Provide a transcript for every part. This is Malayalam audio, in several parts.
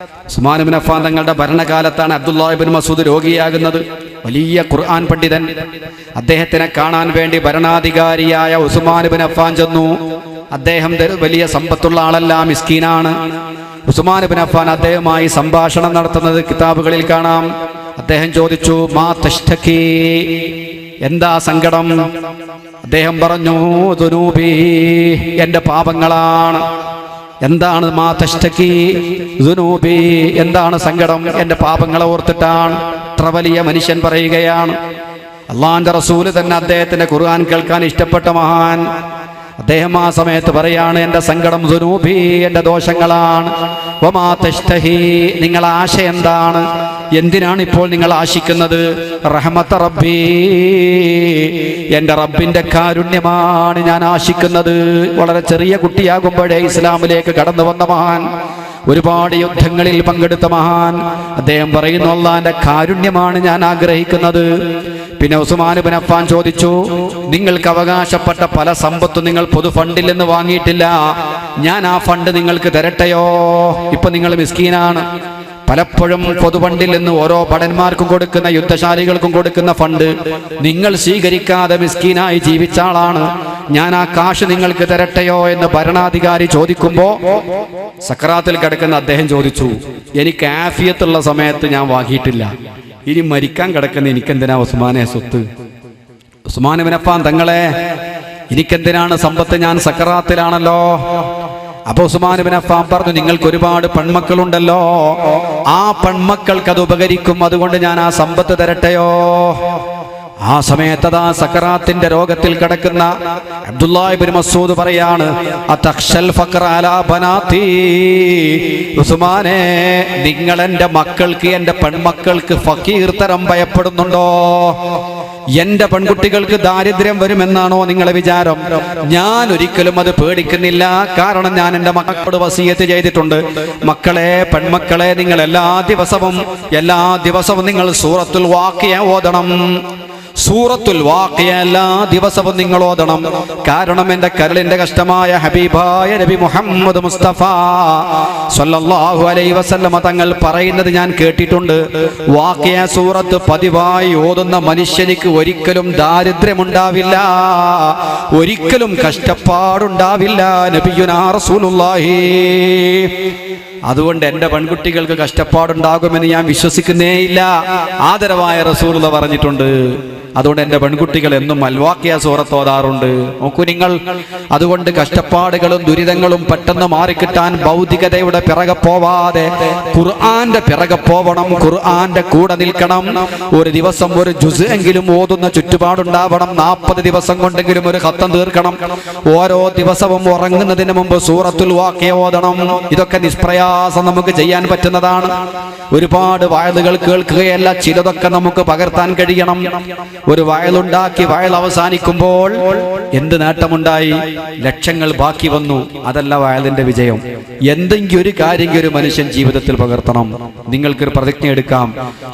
ഉസ്മാൻ ഇബ്നു അഫ്ഫാൻ തങ്ങളുടെ ഭരണകാലത്താണ് അബ്ദുല്ലാഹ് ഇബ്നു മസ്ഊദ് രോഗിയാകുന്നത്. വലിയ ഖുർആൻ പണ്ഡിതൻ. അദ്ദേഹത്തിനെ കാണാൻ വേണ്ടി ഭരണാധികാരിയായ ഉസ്മാൻ ഇബ്നു അഫ്ഫാൻ ചെന്നു. അദ്ദേഹം വലിയ സമ്പത്തുള്ള ആളല്ല, മിസ്കീനാണ്. ഉസ്മാൻ ഇബ്നു അഫ്ഫാൻ അദ്ദേഹവുമായി സംഭാഷണം നടത്തുന്നത് കിതാബുകളിൽ കാണാം. അദ്ദേഹം ചോദിച്ചു, മാ തഷ്തകി, എന്താ സങ്കടം? അദ്ദേഹം പറഞ്ഞു, ദുനൂബി, എൻ്റെ പാപങ്ങളാണ്. എന്താണ് മാ തഷ്തകി ദുനൂബി, എന്താണ് സങ്കടം? എൻ്റെ പാപങ്ങളെ ഓർത്തിട്ടാണ്. അത്ര വലിയ മനുഷ്യൻ പറയുകയാണ്. അള്ളാഹുവിൻ്റെ റസൂല് തന്നെ അദ്ദേഹത്തിന്റെ ഖുർആൻ കേൾക്കാൻ ഇഷ്ടപ്പെട്ട മഹാൻ. അദ്ദേഹം ആ സമയത്ത് പറയാണ്, എൻ്റെ സങ്കടം ദുനൂബി, എൻ്റെ ദോഷങ്ങളാണ്. വമാ തഷ്തഹി, നിങ്ങൾ ആശ എന്താണ്? എന്തിനാണ് ഇപ്പോൾ നിങ്ങൾ ആശിക്കുന്നത്? റഹ്മത്ത റബ്ബി, എൻ്റെ റബ്ബിൻ്റെ കാരുണ്യമാണ് ഞാൻ ആശിക്കുന്നത്. വളരെ ചെറിയ കുട്ടിയാകുമ്പോഴേ ഇസ്ലാമിലേക്ക് കടന്നു വന്ന മഹാൻ, ഒരുപാട് യുദ്ധങ്ങളിൽ പങ്കെടുത്ത മഹാൻ. അദ്ദേഹം പറയുന്നു, അല്ലാഹുവിന്റെ കാരുണ്യമാണ് ഞാൻ ആഗ്രഹിക്കുന്നത്. പിന്നെ ഉസ്മാൻ ഇബ്നു അഫ്ഫാൻ ചോദിച്ചു, നിങ്ങൾക്ക് അവകാശപ്പെട്ട പല സമ്പത്തും നിങ്ങൾ പൊതു ഫണ്ടിൽ നിന്ന് വാങ്ങിയിട്ടില്ല, ഞാൻ ആ ഫണ്ട് നിങ്ങൾക്ക് തരട്ടെയോ? ഇപ്പൊ നിങ്ങൾ മിസ്കീനാണ്. പലപ്പോഴും പൊതുഫണ്ടിൽ നിന്ന് ഓരോ ഭടന്മാർക്കും കൊടുക്കുന്ന, യുദ്ധശാലികൾക്കും കൊടുക്കുന്ന ഫണ്ട് നിങ്ങൾ സ്വീകരിക്കാതെ മിസ്കീനായി ജീവിച്ച ആളാണ്. ഞാൻ ആ കാശ് നിങ്ങൾക്ക് തരട്ടെയോ എന്ന് ഭരണാധികാരി ചോദിക്കുമ്പോ സക്കറാത്തിൽ കിടക്കുന്ന അദ്ദേഹം ചോദിച്ചു, എനിക്ക് ആഫിയത്തുള്ള സമയത്ത് ഞാൻ വാങ്ങിയിട്ടില്ല, ഇനി മരിക്കാൻ കിടക്കുന്ന എനിക്കെന്തിനാ ഉസ്മാനെ സ്വത്ത്? ഉസ്മാൻ ഇബ്നു അഫ്ഫാൻ തങ്ങളെ, എനിക്കെന്തിനാണ് സമ്പത്ത്? ഞാൻ സക്കറാത്തിലാണല്ലോ. അപ്പൊ ഉസ്മാൻ ഇബ്നു അഫ്ഫാൻ പറഞ്ഞു, നിങ്ങൾക്ക് ഒരുപാട് പെൺമക്കളുണ്ടല്ലോ, ആ പെൺമക്കൾക്ക് അത് ഉപകരിക്കും, അതുകൊണ്ട് ഞാൻ ആ സമ്പത്ത് തരട്ടെയോ? ആ സമയത്തതാ സക്കറാത്തിന്റെ രോഗത്തിൽ കിടക്കുന്ന അബ്ദുല്ലാഹ് ഇബ്നു മസ്ഊദ് പറയാണ്, അതഖ്ശൽ ഫഖറ അലാ ബനാതി, ഉസ്മാനെ, നിങ്ങൾ എൻ്റെ മക്കൾക്ക്, എൻ്റെ പെൺമക്കൾക്ക് ഫഖീർ തരം ഭയപ്പെടുന്നുണ്ടോ? എന്റെ പെൺകുട്ടികൾക്ക് ദാരിദ്ര്യം വരുമെന്നാണോ നിങ്ങളെ വിചാരം? ഞാൻ ഒരിക്കലും അത് പേടിക്കുന്നില്ല. കാരണം ഞാൻ എൻ്റെ മക്കളോട് വസിയത്ത് ചെയ്തിട്ടുണ്ട്, മക്കളെ, പെൺമക്കളെ, നിങ്ങൾ എല്ലാ ദിവസവും നിങ്ങൾ സൂറത്തുൽ വാഖിയ ഓതണം. സൂറത്തുൽ വാഖിയ എല്ലാ ദിവസവും നിങ്ങൾ ഓതണം. കാരണം എൻ്റെ കരളിന്റെ കഷ്ടമായ ഹബീബായ നബി മുഹമ്മദ് മുസ്തഫ സ്വല്ലല്ലാഹു അലൈഹി വസല്ലമ തങ്ങൾ പറയുന്നത് ഞാൻ കേട്ടിട്ടുണ്ട്. വാഖിയ സൂറത്ത് പതിവായി ഓതുന്ന മനുഷ്യനിക്ക് ഒരിക്കലും ദാരിദ്ര്യമുണ്ടാവില്ല, ഒരിക്കലും കഷ്ടപ്പാടുണ്ടാവില്ല. നബിയുനാ റസൂലുള്ളാഹി. അതുകൊണ്ട് എൻ്റെ പെൺകുട്ടികൾക്ക് കഷ്ടപ്പാടുണ്ടാകുമെന്ന് ഞാൻ വിശ്വസിക്കുന്നേയില്ല. ആദരവായ റസൂലുള്ളാഹി പറഞ്ഞിട്ടുണ്ട്. അതുകൊണ്ട് എൻ്റെ പെൺകുട്ടികൾ എന്നും അൽവാഖിയ സൂറത്ത് ഓതാറുണ്ട്. നോക്കൂ നിങ്ങൾ. അതുകൊണ്ട് കഷ്ടപ്പാടുകളും ദുരിതങ്ങളും പെട്ടെന്ന് മാറിക്കിട്ടാൻ ഭൗതികതയുടെ പിറകെ പോവാതെ ഖുർആന്റെ പിറകെ പോവണം, ഖുർആന്റെ കൂടെ നിൽക്കണം. ഒരു ദിവസം ഒരു ജുസ് എങ്കിലും ഓതുന്ന ചുറ്റുപാടുണ്ടാവണം. 40 ദിവസം കൊണ്ടെങ്കിലും ഒരു ഖത്തം തീർക്കണം. ഓരോ ദിവസവും ഉറങ്ങുന്നതിന് മുമ്പ് സൂറത്തുൽ വാഖിയ ഓതണം. ഇതൊക്കെ നിഷ്പ്രയാസം നമുക്ക് ചെയ്യാൻ പറ്റുന്നതാണ്. ഒരുപാട് വയലുകൾ കേൾക്കുകയല്ല, ചിലതൊക്കെ നമുക്ക് പകർത്താൻ കഴിയണം. ഒരു വയലുണ്ടാക്കി വയൽ അവസാനിക്കുമ്പോൾ എന്ത് നേട്ടമുണ്ടായി? ലക്ഷങ്ങൾ ബാക്കി വന്നു. അതല്ല വയലിന്റെ വിജയം. എന്തെങ്കിലും ഒരു കാര്യം ഒരു മനുഷ്യൻ ജീവിതത്തിൽ പകർത്തണം. നിങ്ങൾക്കൊരു പ്രതിജ്ഞ എടുക്കാം,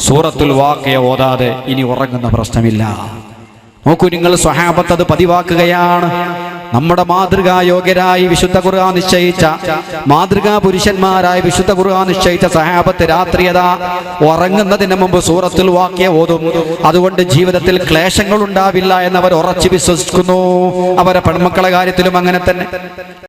സൂറത്തുൽ വാഖിയ ഓതാതെ ഇനി ഉറങ്ങുന്ന പ്രശ്നമില്ല. നോക്കൂ നിങ്ങൾ, സ്വഹാബത്ത് അത് പതിവാക്കുകയാണ്. നമ്മുടെ മാതൃകായോഗ്യരായി വിശുദ്ധ ഖുർആൻ നിശ്ചയിച്ച, മാതൃകാ പുരുഷന്മാരായി വിശുദ്ധ ഖുർആൻ നിശ്ചയിച്ച സഹാബത്ത് രാത്രിയതാ ഉറങ്ങുന്നതിന് മുമ്പ് സൂറത്തുൽ വാഖിയ ഓതും. അതുകൊണ്ട് ജീവിതത്തിൽ ക്ലേശങ്ങൾ ഉണ്ടാവില്ല എന്നവർ ഉറച്ചു വിശ്വസിക്കുന്നു. അവരെ പെൺമക്കളെ കാര്യത്തിലും അങ്ങനെ തന്നെ.